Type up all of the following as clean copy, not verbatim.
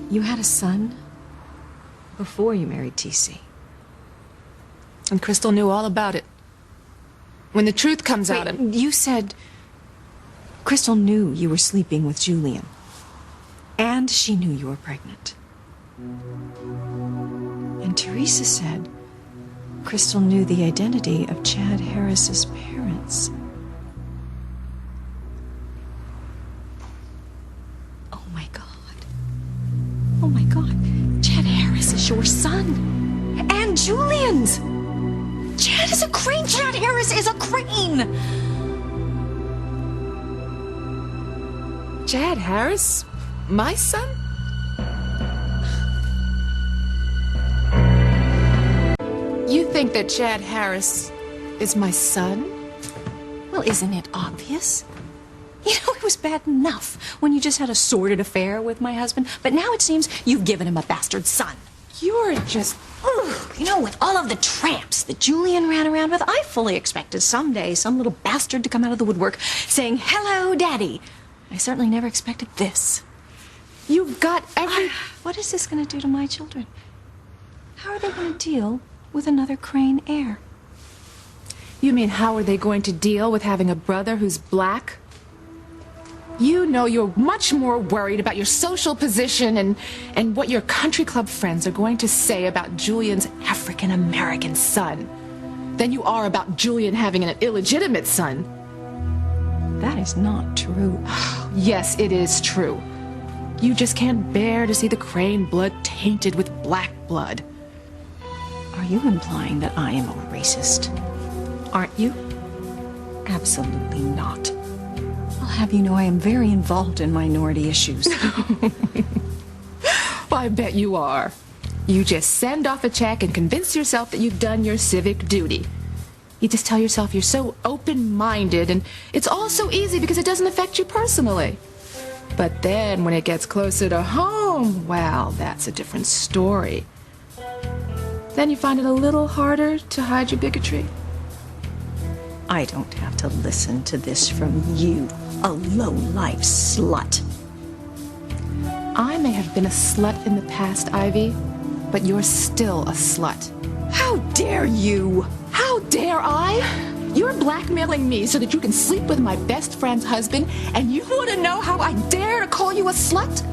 You had a son before you married TC. And Crystal knew all about it. When the truth comes out and... You said Crystal knew you were sleeping with Julian. And she knew you were pregnant. And Teresa said Crystal knew the identity of Chad Harris's parents. Oh my God. Oh my God. Chad Harris is your son. And Julian's. Chad is a crane. Chad Harris is a crane. Chad Harris? My son? You think that Chad Harris is my son? Well, isn't it obvious? You know, it was bad enough when you just had a sordid affair with my husband, but now it seems you've given him a bastard son. You're just... Ugh, you know, with all of the tramps that Julian ran around with, I fully expected someday some little bastard to come out of the woodwork saying, "Hello, Daddy." I certainly never expected this. You've got every... What is this going to do to my children? How are they going to deal with another Crane heir? You mean how are they going to deal with having a brother who's black? You know you're much more worried about your social position and what your country club friends are going to say about Julian's African-American son than you are about Julian having an illegitimate son. That is not true. Yes, it is true. You just can't bear to see the Crane blood tainted with black blood. Are you implying that I am a racist? Aren't you? Absolutely not. I'll have you know I am very involved in minority issues. I bet you are. You just send off a check and convince yourself that you've done your civic duty. You just tell yourself you're so open-minded and it's all so easy because it doesn't affect you personally. But then when it gets closer to home, well, that's a different story. Then you find it a little harder to hide your bigotry. I don't have to listen to this from you, a low-life slut. I may have been a slut in the past, Ivy, but you're still a slut. How dare you? How dare I? You're blackmailing me so that you can sleep with my best friend's husband, and you want to know how I dare to call you a slut?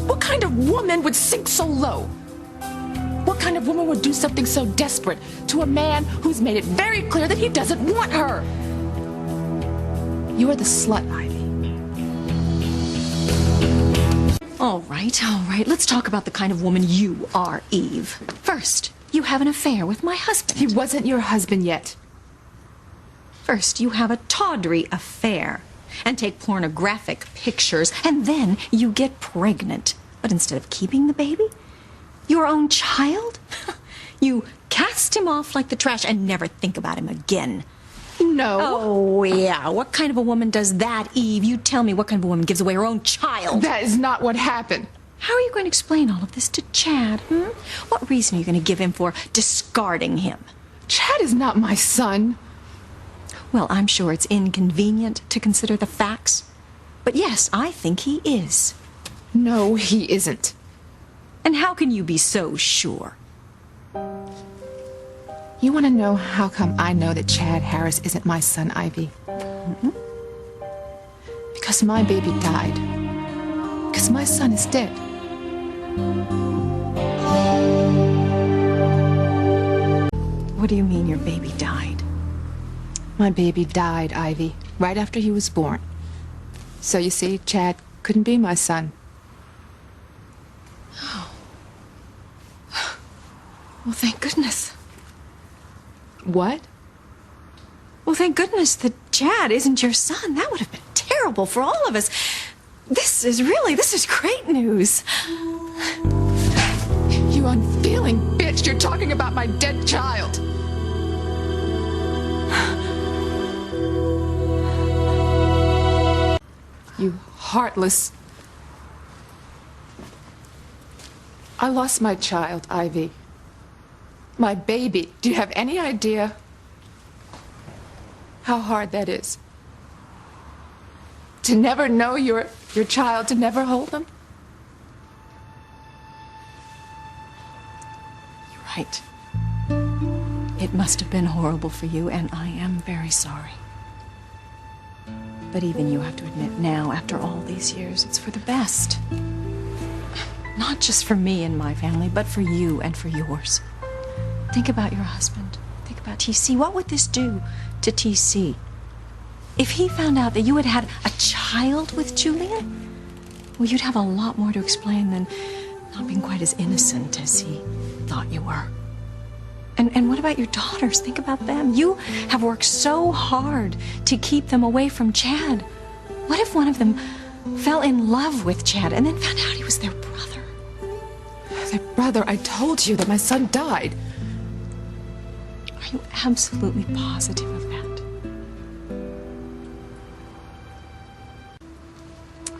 What kind of woman would sink so low? What kind of woman would do something so desperate to a man who's made it very clear that he doesn't want her? You're the slut, Ivy. All right. Let's talk about the kind of woman you are, Eve. First, you have an affair with my husband. He wasn't your husband yet. First, you have a tawdry affair and take pornographic pictures, and then you get pregnant. But instead of keeping the baby, your own child, you cast him off like the trash and never think about him again. No. Oh, yeah. What kind of a woman does that, Eve? You tell me what kind of a woman gives away her own child. That is not what happened. How are you going to explain all of this to Chad, What reason are you going to give him for discarding him? Chad is not my son. Well, I'm sure it's inconvenient to consider the facts. But yes, I think he is. No, he isn't. And how can you be so sure? You want to know how come I know that Chad Harris isn't my son, Ivy? Because my baby died. Because my son is dead. What do you mean your baby died? My baby died, Ivy, right after he was born. So you see, Chad couldn't be my son. Well, thank goodness. What? Well, thank goodness that Chad isn't your son. That would have been terrible for all of us. This is great news. You unfeeling bitch, you're talking about my dead child. You heartless... I lost my child, Ivy. My baby. Do you have any idea how hard that is? To never know your child, to never hold them? right. It must have been horrible for you, and I am very sorry. But even you have to admit now, after all these years, it's for the best. Not just for me and my family, but for you and for yours. Think about your husband. Think about TC. What would this do to TC? If he found out that you had had a child with Julian, well, you'd have a lot more to explain than not being quite as innocent as he thought you were. And what about your daughters? Think about them. You have worked so hard to keep them away from Chad. What if one of them fell in love with Chad and then found out he was their brother? Their brother, I told you that my son died. Are you absolutely positive of that?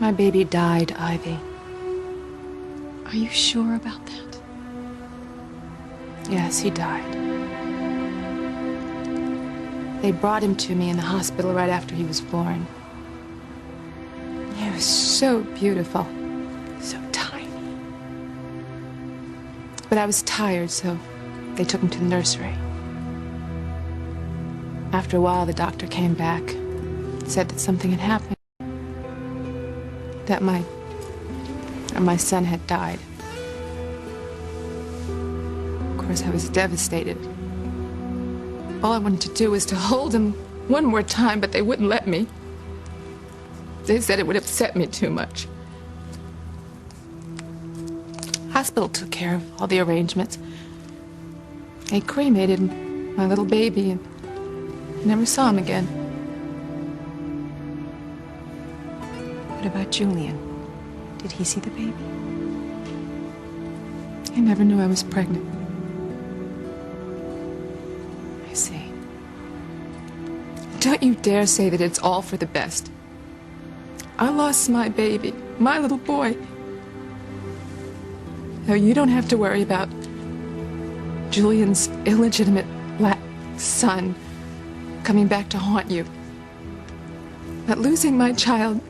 My baby died, Ivy. Are you sure about that? Yes, he died. They brought him to me in the hospital right after he was born. He was so beautiful, so tiny. But I was tired, so they took him to the nursery. After a while, the doctor came back, said that something had happened, that my son had died. Of course, I was devastated. All I wanted to do was to hold him one more time, but they wouldn't let me. They said it would upset me too much. Hospital took care of all the arrangements. They cremated my little baby and never saw him again. What about Julian? Did he see the baby? He never knew I was pregnant. I see. Don't you dare say that it's all for the best. I lost my baby, my little boy. No, you don't have to worry about Julian's illegitimate black son coming back to haunt you. But losing my child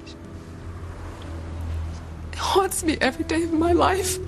haunts me every day of my life.